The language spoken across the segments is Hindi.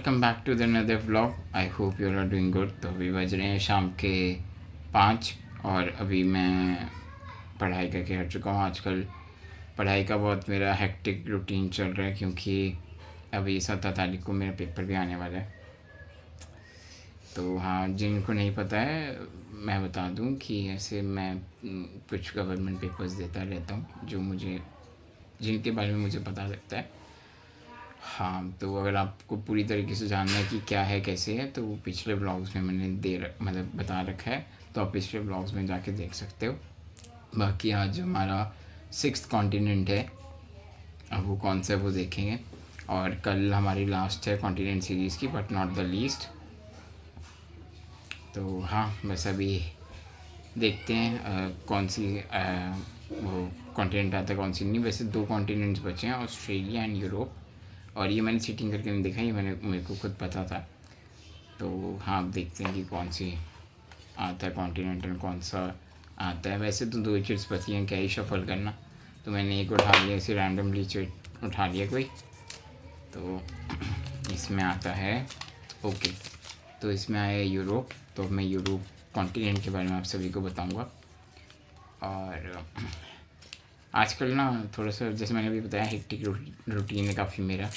Welcome back to the another vlog. I hope you are doing good. तो अभी बज रहे हैं शाम के 5 और अभी मैं पढ़ाई करके हट चुका हूँ। आजकल पढ़ाई का बहुत मेरा हेक्टिक रूटीन चल रहा है क्योंकि अभी 17 तारीख को मेरा पेपर भी आने वाला है। तो हाँ, जिनको नहीं पता है मैं बता दूँ कि ऐसे मैं कुछ गवर्नमेंट पेपर्स देता रहता हूँ जो मुझे जिनके बारे में मुझे पता लगता है। हाँ, तो अगर आपको पूरी तरीके से जानना है कि क्या है कैसे है तो वो पिछले ब्लॉग्स में मैंने मतलब बता रखा है, तो आप पिछले ब्लॉग्स में जाके देख सकते हो। बाकी आज हमारा 6th कॉन्टिनेंट है, अब वो कौन सा है वो देखेंगे। और कल हमारी लास्ट है कॉन्टिनेंट सीरीज़ की, बट नॉट द लीस्ट। तो हाँ, बस अभी देखते हैं कौन सी वो कॉन्टिनेंट आता है कौन सी नहीं। वैसे 2 कॉन्टिनेंट्स बचे हैं, ऑस्ट्रेलिया एंड यूरोप। और ये मैंने सीटिंग करके नहीं देखा, ये मेरे को खुद पता था। तो हाँ, अब देखते हैं कि कौन सी आता है कॉन्टिनेंटल, कौन सा आता है। वैसे तो 2 चिट्स बची हैं, क्या ही शफल करना। तो मैंने एक उठा लिया, इसे रैंडमली चिट उठा लिया कोई। तो इसमें आता है ओके, तो इसमें आया यूरोप। तो मैं यूरोप कॉन्टिनेंट के बारे में आप सभी को बताऊंगा। और आजकल ना थोड़ा सा, जैसे मैंने अभी बताया, हेक्टिक रूटीन है काफ़ी मेरा।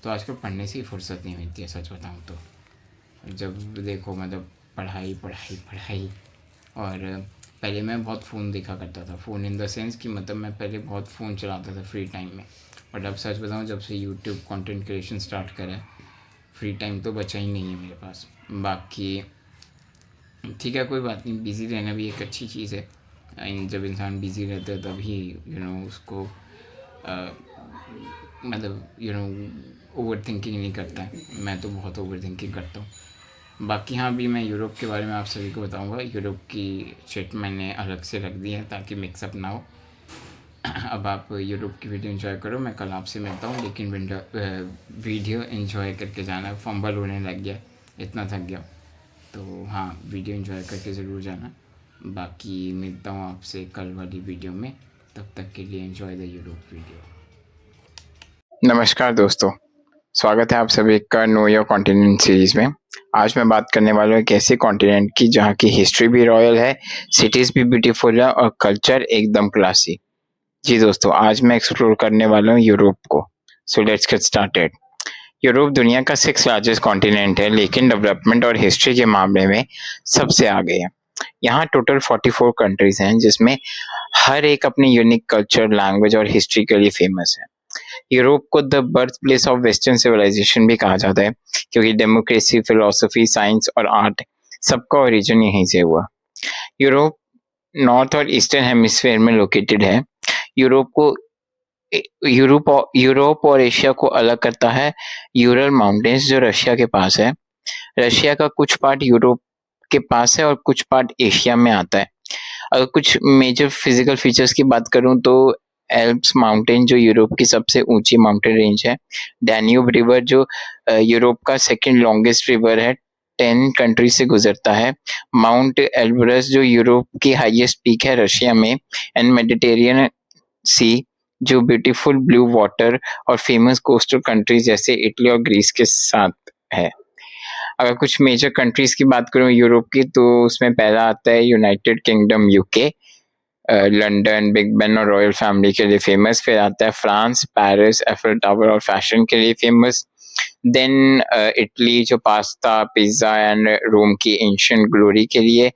तो आजकल पढ़ने से ही फुर्सत नहीं मिलती है, सच बताऊँ तो। जब देखो मतलब पढ़ाई पढ़ाई पढ़ाई। और पहले मैं बहुत फ़ोन देखा करता था, फ़ोन इन द सेंस कि मतलब मैं पहले बहुत फ़ोन चलाता था फ्री टाइम में। बट अब सच बताऊँ, जब से यूट्यूब कंटेंट क्रिएशन स्टार्ट करा है, फ्री टाइम तो बचा ही नहीं है मेरे पास। बाकी ठीक है, कोई बात नहीं, बिज़ी रहना भी एक अच्छी चीज़ है। जब इंसान बिज़ी रहता है तभी उसको मतलब ओवर थिंकिंग नहीं करता है। मैं तो बहुत ओवर थिंकिंग करता हूँ। बाकी हाँ, अभी मैं यूरोप के बारे में आप सभी को बताऊँगा। यूरोप की चिट मैंने अलग से रख दी है ताकि मिक्सअप ना हो। अब आप यूरोप की वीडियो एंजॉय करो, मैं कल आपसे मिलता हूँ। लेकिन वीडियो एंजॉय करके जाना, फंबल होने लग गया, इतना थक गया। तो हाँ, वीडियो एंजॉय करके ज़रूर जाना। बाकी मिलता हूँ आपसे कल वाली वीडियो में, तब तक के लिए एंजॉय द यूरोप वीडियो। नमस्कार दोस्तों, स्वागत है आप सभी का नो योर कॉन्टिनेंट सीरीज़ में। आज मैं बात करने वाला हूँ एक ऐसे कॉन्टिनेंट की जहाँ की हिस्ट्री भी रॉयल है, सिटीज़ भी ब्यूटीफुल है और कल्चर एकदम क्लासी। जी दोस्तों, आज मैं एक्सप्लोर करने वाला हूँ यूरोप को। So let's get started. Europe दुनिया का 6th लार्जेस्ट कॉन्टिनेंट है, लेकिन डेवलपमेंट और हिस्ट्री के मामले में सबसे आगे है। यहाँ टोटल 44 कंट्रीज हैं, जिसमें हर एक अपनी यूनिक कल्चर, लैंग्वेज और हिस्ट्री के लिए फेमस है। यूरोप को the birthplace of western civilisation भी कहा जाता है, क्योंकि डेमोक्रेसी, फिलोसफी, साइंस और आर्ट सबका ओरिजिन यहीं से हुआ। यूरोप नॉर्थ और ईस्टर्न हेमिस्फीयर में लोकेटेड है। यूरोप को यूरोप और एशिया को अलग करता है यूरल माउंटेन्स, जो रशिया के पास है। रशिया का कुछ पार्ट यूरोप के पास है और कुछ पार्ट एशिया में आता है। अगर कुछ मेजर फिजिकल फीचर्स की बात करूं तो एल्प्स माउंटेन जो यूरोप की सबसे ऊंची माउंटेन रेंज है, डैन्यूब रिवर जो यूरोप का सेकंड लॉन्गेस्ट रिवर है, 10 कंट्री से गुजरता है। माउंट एल्ब्रस जो यूरोप की हाईएस्ट पीक है रशिया में, एंड मेडिटेरियन सी जो ब्यूटीफुल ब्लू वाटर और फेमस कोस्टल कंट्रीज जैसे इटली और ग्रीस के साथ है। अगर कुछ मेजर कंट्रीज की बात करूं यूरोप की, तो उसमें पहला आता है United Kingdom UK, London Big Ben और रॉयल फैमिली के लिए फेमस। फिर आता है फ्रांस, पेरिस एफिल टावर और फैशन के लिए फेमस। देन इटली जो पास्ता, पिज्जा एंड रोम की एंशियंट ग्लोरी के लिए।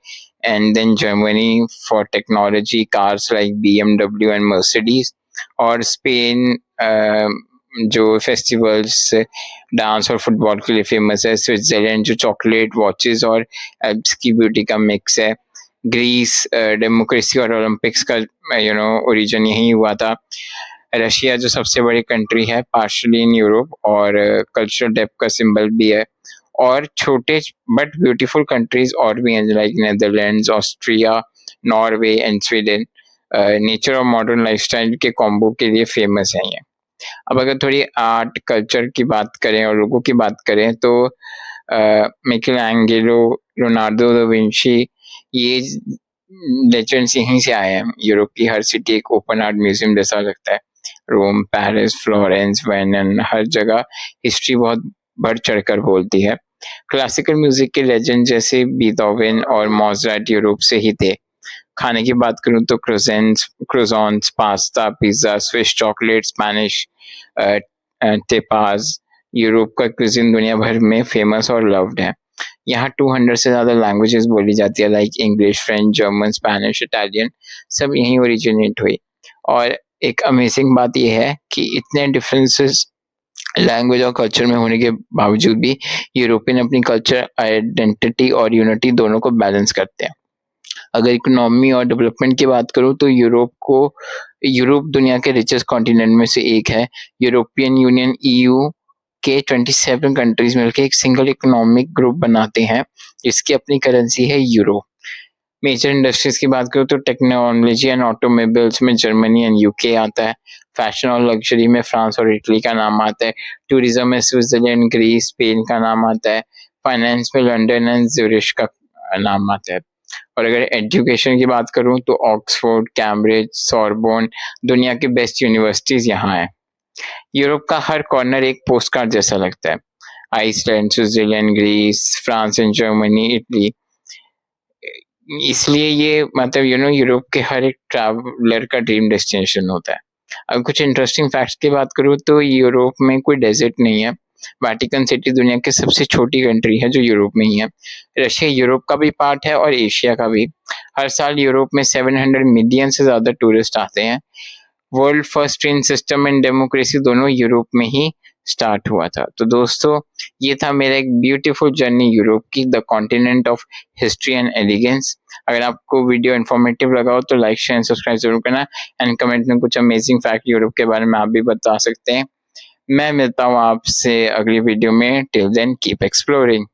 And then Germany for technology, cars like BMW and Mercedes. और स्पेन जो फेस्टिवल्स, डांस और फुटबॉल के लिए फेमस है। स्विट्जरलैंड जो चॉकलेट, वॉचेस और एल्प्स की ब्यूटी का मिक्स है। ग्रीस डेमोक्रेसी और ओलंपिक्स का ओरिजिन यही हुआ था। रशिया जो सबसे बड़ी कंट्री है पार्शली इन यूरोप और कल्चरल डेप्थ का सिंबल भी है। और छोटे बट ब्यूटीफुल कंट्रीज और भी हैं, like Netherlands, Austria, Norway and Sweden nature और मॉडर्न लाइफस्टाइल के कॉम्बो के लिए फेमस है ये। अब अगर थोड़ी आर्ट कल्चर की बात करें और लोगों की बात करें तो मिकेलैंजेलो, लियोनार्डो दा विंची, ये लेजेंड्स यहीं से आए हैं। यूरोप की हर सिटी एक ओपन आर्ट म्यूजियम जैसा लगता है। रोम, पेरिस, फ्लोरेंस, वेनन, हर जगह हिस्ट्री बहुत बढ़ चढ़कर बोलती है। क्लासिकल म्यूजिक के लेजेंड जैसे बीथोवन और मोज़ार्ट यूरोप से ही थे। खाने की बात करूँ तो croissants, pasta, pizza, Swiss chocolate, Spanish tapas, Europe का क्विज़िन दुनिया भर में फेमस और लव्ड है। यहाँ 200 से ज़्यादा लैंग्वेजेस बोली जाती है, like English, French, German, Spanish, Italian, सब यहीं ओरिजिनेट हुई। और एक अमेजिंग बात ये है कि इतने डिफरेंसेस लैंग्वेज और कल्चर में होने के बावजूद भी यूरोपियन अपनी कल्चर, आइडेंटिटी और यूनिटी दोनों को बैलेंस करते हैं। अगर इकोनॉमी और डेवलपमेंट की बात करूँ तो यूरोप दुनिया के रिचेस्ट कॉन्टिनेंट में से एक है। यूरोपियन यूनियन ईयू के 27 कंट्रीज मिलकर एक सिंगल इकोनॉमिक ग्रुप बनाते हैं, जिसकी अपनी करेंसी है यूरो। मेजर इंडस्ट्रीज की बात करूँ तो टेक्नोलॉजी एंड ऑटोमोबाइल्स में जर्मनी एंड यूके आता है। फैशन और लग्जरी में फ्रांस और इटली का नाम आता है। टूरिज्म में स्विट्जरलैंड, ग्रीस, स्पेन का नाम आता है। फाइनेंस में लंदन एंड ज्यूरिख का नाम आता है। और अगर एजुकेशन की बात करूँ तो ऑक्सफोर्ड, कैम्ब्रिज, सॉर्बोन दुनिया के बेस्ट यूनिवर्सिटीज यहाँ हैं। यूरोप का हर कॉर्नर एक पोस्टकार्ड जैसा लगता है। Iceland, Switzerland, Greece, France and Germany, Italy. इसलिए ये मतलब यूरोप के हर एक ट्रैवलर का ड्रीम डेस्टिनेशन होता है। अब कुछ इंटरेस्टिंग फैक्ट्स की बात करूँ तो यूरोप में कोई डेजर्ट नहीं है। वेटिकन सिटी दुनिया की सबसे छोटी कंट्री है जो यूरोप में ही है। रशिया यूरोप का भी पार्ट है और एशिया का भी। हर साल यूरोप में 700 मिलियन से ज्यादा टूरिस्ट आते हैं। World first train system and democracy दोनों यूरोप में ही स्टार्ट हुआ था। तो दोस्तों, ये था मेरा एक ब्यूटीफुल जर्नी यूरोप की, the continent of history and elegance. अगर आपको वीडियो इन्फॉर्मेटिव लगा हो तो लाइक, शेयर एंड सब्सक्राइब जरूर करना एंड कमेंट में कुछ अमेजिंग फैक्ट यूरोप के बारे में आप भी बता सकते हैं। मैं मिलता हूँ आपसे अगली वीडियो में। Till then keep exploring.